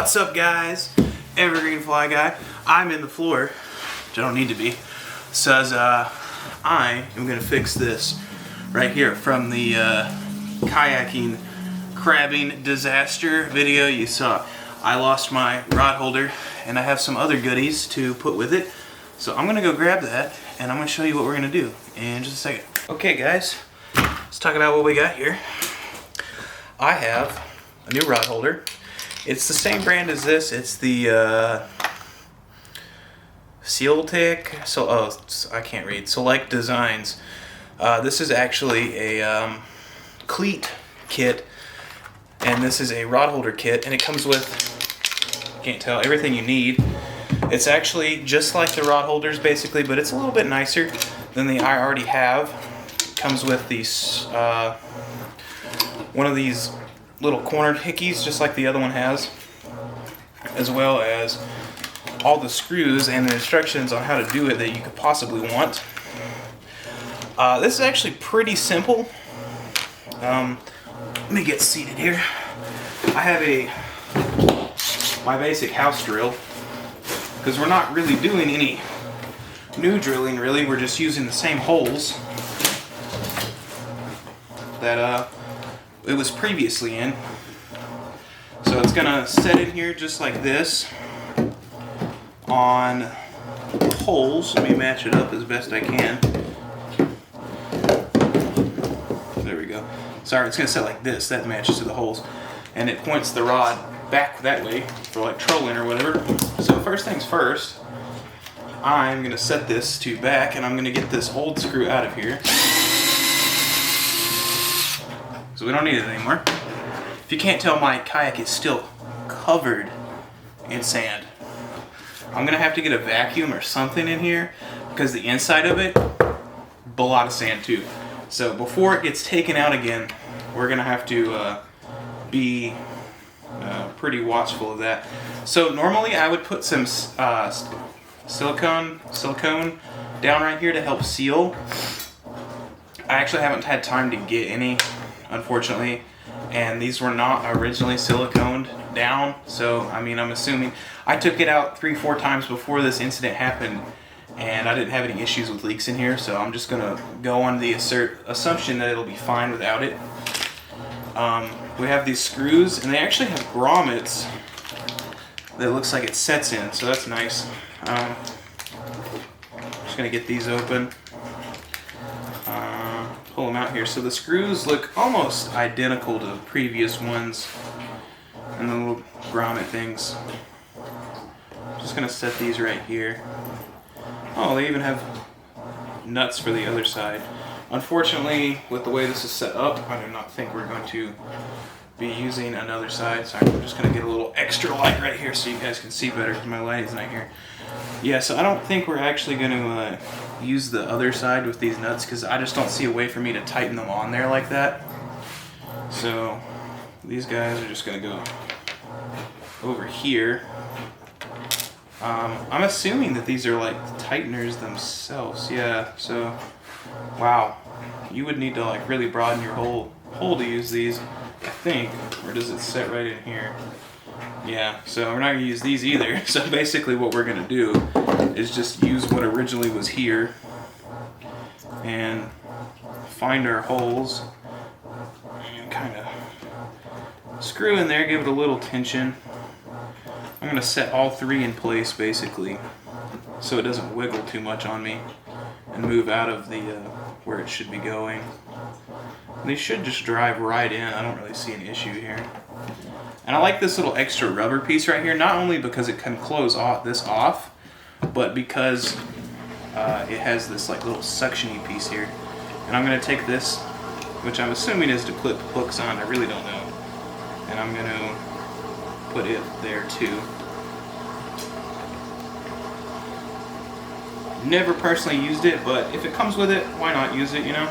What's up, guys? Evergreen Fly Guy. I'm in the floor, which I don't need to be. Says I am gonna fix this right here from the kayaking crabbing disaster video you saw. I lost my rod holder and I have some other goodies to put with it. So I'm gonna go grab that and I'm gonna show you what we're gonna do in just a second. Okay, guys, let's talk about what we got here. I have a new rod holder. It's the same brand as this. It's the I can't read. Select Designs. This is actually a Cleat kit, and this is a rod holder kit, and it comes with, can't tell, everything you need. It's actually just like the rod holders basically, but it's a little bit nicer than the I already have. It comes with these one of these little cornered hickeys, just like the other one has, as well as all the screws and the instructions on how to do it that you could possibly want. This is actually pretty simple. Let me get seated here. I have my basic house drill, because we're not really doing any new drilling really. We're just using the same holes that it was previously in. So it's gonna set in here just like this on holes. Let me match it up as best I can. There we go. Sorry, it's gonna set like this. That matches to the holes, and it points the rod back that way for like trolling or whatever. So first things first, I'm gonna set this to back, and I'm gonna get this old screw out of here. So we don't need it anymore. If you can't tell, my kayak is still covered in sand. I'm gonna have to get a vacuum or something in here, because the inside of it, a lot of sand too. So before it gets taken out again, we're gonna have to be pretty watchful of that. So normally I would put some silicone down right here to help seal. I actually haven't had time to get any, unfortunately, and these were not originally siliconed down. So I mean, I'm assuming I took it out 3-4 times before this incident happened, and I didn't have any issues with leaks in here, so I'm just gonna go on the assumption that it'll be fine without it. We have these screws, and they actually have grommets that looks like it sets in, so that's nice. Just gonna get these open, pull them out here. So the screws look almost identical to the previous ones, and the little grommet things. Just gonna set these right here. Oh, they even have nuts for the other side. Unfortunately, with the way this is set up, I do not think we're going to be using another side. Sorry, I'm just gonna get a little extra light right here so you guys can see better, because my light is not here. Yeah, so I don't think we're actually gonna use the other side with these nuts, because I just don't see a way for me to tighten them on there like that. So these guys are just gonna go over here. I'm assuming that these are like tighteners themselves. Yeah, so wow, you would need to like really broaden your hole to use these, I think. Or does it set right in here? Yeah, so we're not gonna use these either. So basically what we're gonna do is just use what originally was here and find our holes and kind of screw in there, give it a little tension. I'm gonna set all three in place basically, so it doesn't wiggle too much on me and move out of the where it should be going. They should just drive right in. I don't really see an issue here. And I like this little extra rubber piece right here, not only because it can close this off, but because it has this like little suction-y piece here. And I'm gonna take this, which I'm assuming is to clip hooks on, I really don't know, and I'm gonna put it there too. Never personally used it, but if it comes with it, why not use it, you know?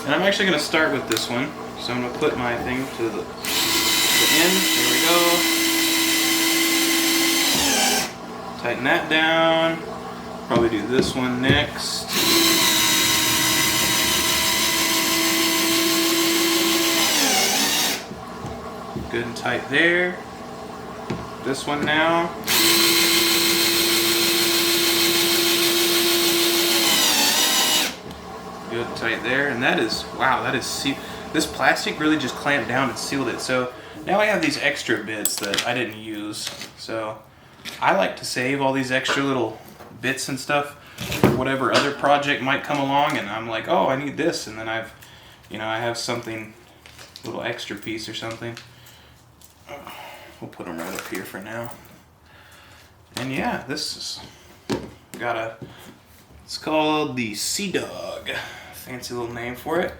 And I'm actually gonna start with this one. So I'm gonna put my thing to the end. There we go. Tighten that down. Probably do this one next. Good and tight there. this one now. Good, tight there, and that is, wow, that is, this plastic really just clamped down and sealed it. So now I have these extra bits that I didn't use. So I like to save all these extra little bits and stuff for whatever other project might come along, and I'm like, oh, I need this, and then I have something, a little extra piece or something. We'll put them right up here for now. And yeah, this is it's called the Sea Dog. Fancy little name for it.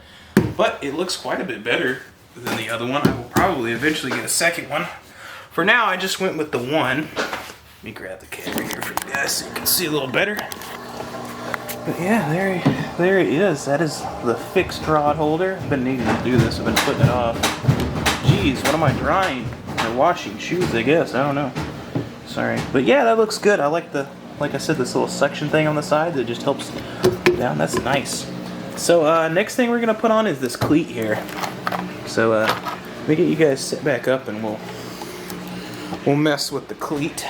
But it looks quite a bit better than the other one. I will probably eventually get a second one. For now, I just went with the one. Let me grab the camera here for you guys so you can see a little better. But yeah, there it is. That is the fixed rod holder. I've been needing to do this. I've been putting it off. Jeez, what am I drying? Or washing shoes, I guess. I don't know. Sorry. But yeah, that looks good. I like I said, this little suction thing on the side that just helps down. That's nice. So next thing we're gonna put on is this cleat here. So let me get you guys set back up and we'll mess with the cleat.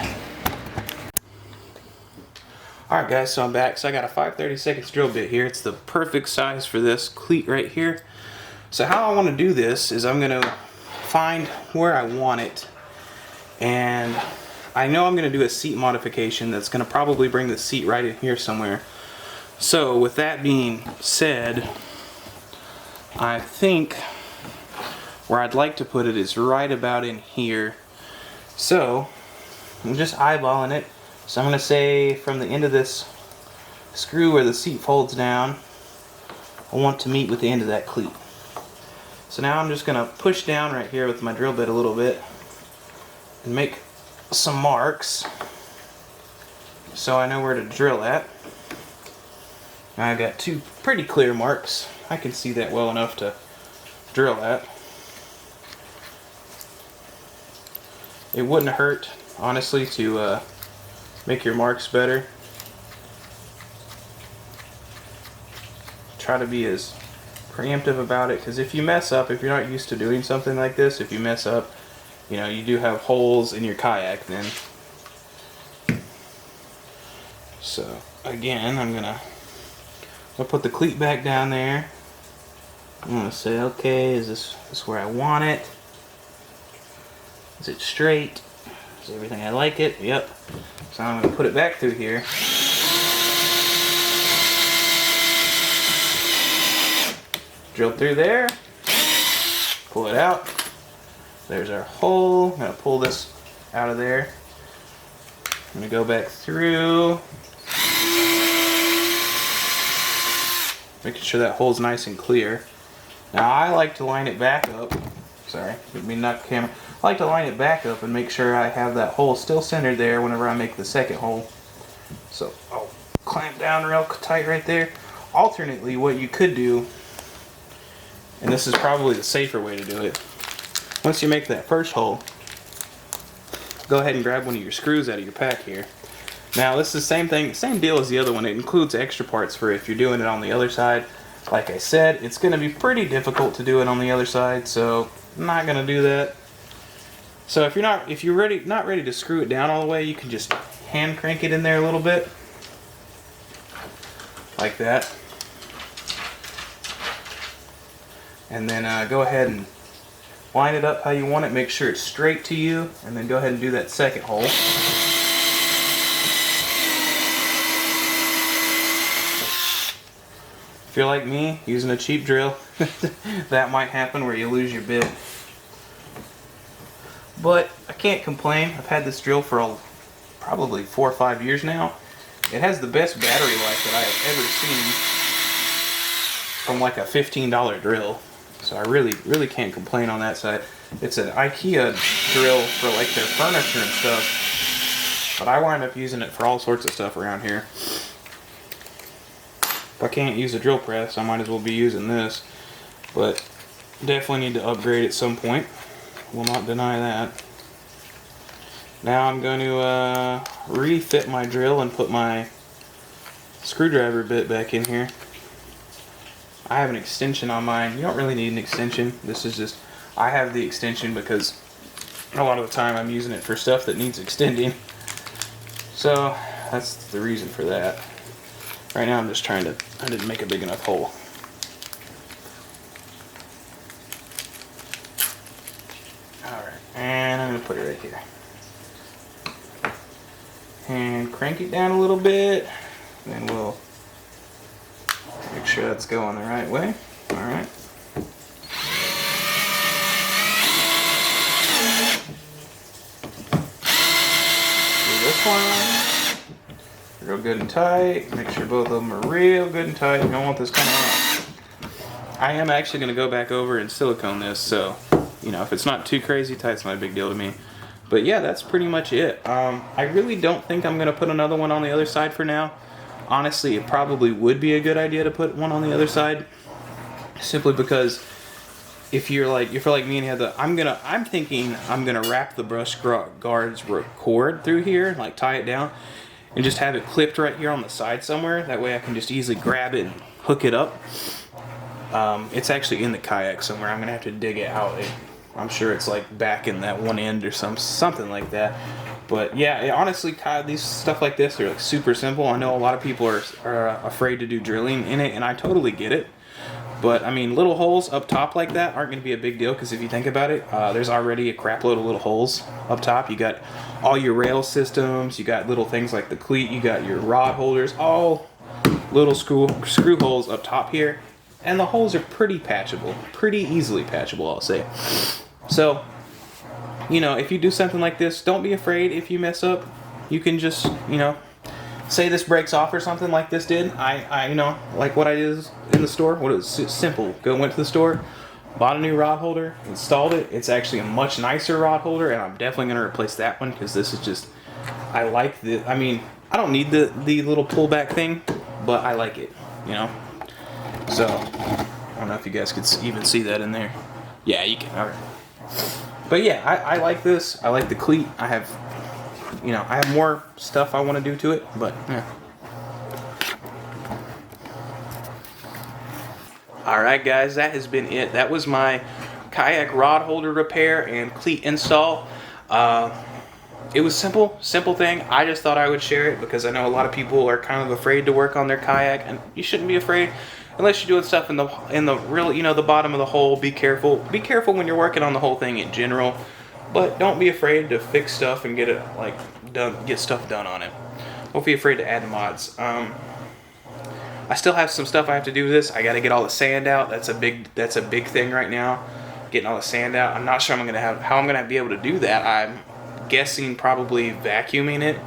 Alright guys, so I'm back. So I got a 5/32 drill bit here. It's the perfect size for this cleat right here. So how I want to do this is I'm gonna find where I want it, and I know I'm going to do a seat modification that's going to probably bring the seat right in here somewhere. So with that being said, I think where I'd like to put it is right about in here. So I'm just eyeballing it. So I'm going to say from the end of this screw where the seat folds down, I want to meet with the end of that cleat. So now I'm just going to push down right here with my drill bit a little bit and make some marks so I know where to drill at. Now I've got two pretty clear marks. I can see that well enough to drill at. It wouldn't hurt, honestly, to make your marks better. Try to be as preemptive about it, because if you mess up, if you're not used to doing something like this, if you mess up, you know, you do have holes in your kayak then. So again, I'm gonna put the cleat back down there. I'm gonna say, okay, is this where I want it? Is it straight? Is everything I like it? Yep. So I'm gonna put it back through here. Drill through there. Pull it out. There's our hole. I'm going to pull this out of there. I'm going to go back through. Making sure that hole's nice and clear. Now I like to line it back up. Sorry, didn't mean to knock the camera. I like to line it back up and make sure I have that hole still centered there whenever I make the second hole. So I'll clamp down real tight right there. Alternately, what you could do, and this is probably the safer way to do it, once you make that first hole, go ahead and grab one of your screws out of your pack here. Now this is the same thing, same deal as the other one. It includes extra parts for if you're doing it on the other side. Like I said, it's going to be pretty difficult to do it on the other side, so I'm not going to do that. So if you're not ready to screw it down all the way, you can just hand crank it in there a little bit, like that. And then go ahead and line it up how you want it, make sure it's straight to you, and then go ahead and do that second hole. If you're like me, using a cheap drill, that might happen where you lose your bit. But I can't complain. I've had this drill for probably 4 or 5 years now. It has the best battery life that I have ever seen from like a $15 drill. So I really can't complain on that side. It's an IKEA drill for like their furniture and stuff, but I wind up using it for all sorts of stuff around here. If I can't use a drill press, I might as well be using this, but definitely need to upgrade at some point. Will not deny that. Now I'm going to refit my drill and put my screwdriver bit back in here. I have an extension on mine. You don't really need an extension. This is just, I have the extension because a lot of the time I'm using it for stuff that needs extending. So that's the reason for that. Right now I'm just trying to, I didn't make a big enough hole. Alright, and I'm going to put it right here. And crank it down a little bit. Then we'll make sure that's going the right way. Alright. Do this one. Real good and tight. Make sure both of them are real good and tight. You don't want this coming off. I am actually going to go back over and silicone this, so, you know, if it's not too crazy tight, it's not a big deal to me. But yeah, that's pretty much it. I really don't think I'm going to put another one on the other side for now. Honestly, it probably would be a good idea to put one on the other side. Simply because if you're like me and you have the, I'm thinking I'm gonna wrap the brush guards cord through here, like tie it down, and just have it clipped right here on the side somewhere. That way I can just easily grab it and hook it up. It's actually in the kayak somewhere. I'm gonna have to dig it out. I'm sure it's like back in that one end or something like that. But yeah, honestly, these stuff like this are like super simple. I know a lot of people are afraid to do drilling in it, and I totally get it. But I mean, little holes up top like that aren't going to be a big deal, because if you think about it, there's already a crap load of little holes up top. You got all your rail systems, you got little things like the cleat, you got your rod holders, all little screw holes up top here. And the holes are pretty patchable, pretty easily patchable, I'll say. So, you know, if you do something like this, don't be afraid if you mess up. You can just, you know, say this breaks off or something like this did. I you know, like what I did in the store. What it was simple. Went to the store, bought a new rod holder, installed it. It's actually a much nicer rod holder, and I'm definitely going to replace that one, because this is just, I like the, I mean, I don't need the little pullback thing, but I like it, you know. So, I don't know if you guys could even see that in there. Yeah, you can. All right. But yeah, I like this. I like the cleat. I have, you know, I have more stuff I want to do to it, but yeah. Alright guys, that has been it. That was my kayak rod holder repair and cleat install. It was simple thing. I just thought I would share it because I know a lot of people are kind of afraid to work on their kayak, and you shouldn't be afraid unless you're doing stuff in the real, you know, the bottom of the hole. Be careful. Be careful when you're working on the whole thing in general, but don't be afraid to fix stuff and get it like done. Get stuff done on it. Don't be afraid to add mods. I still have some stuff I have to do with this. I got to get all the sand out. That's a big thing right now. Getting all the sand out. I'm not sure how I'm gonna be able to do that. I'm guessing probably vacuuming it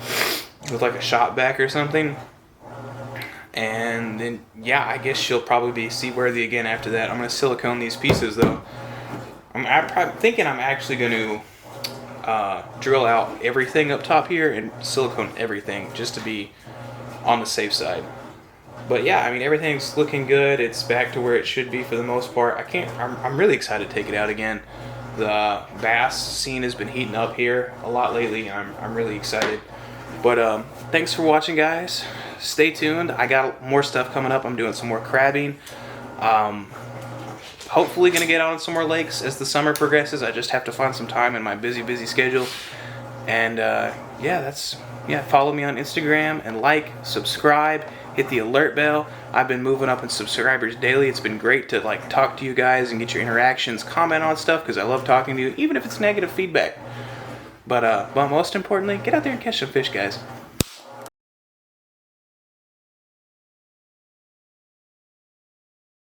with like a shop vac or something. And then, yeah, I guess she'll probably be seaworthy again after that. I'm going to silicone these pieces, though. I'm thinking I'm actually going to drill out everything up top here and silicone everything just to be on the safe side. But yeah, I mean, everything's looking good. It's back to where it should be for the most part. I'm really excited to take it out again. The bass scene has been heating up here a lot lately. I'm really excited. But thanks for watching, guys. Stay tuned. I got more stuff coming up. I'm doing some more crabbing. Hopefully gonna get on some more lakes as the summer progresses. I just have to find some time in my busy schedule. And yeah, follow me on Instagram and like, subscribe, hit the alert bell. I've been moving up in subscribers daily. It's been great to like talk to you guys and get your interactions, comment on stuff, because I love talking to you, even if it's negative feedback. But most importantly, get out there and catch some fish, guys.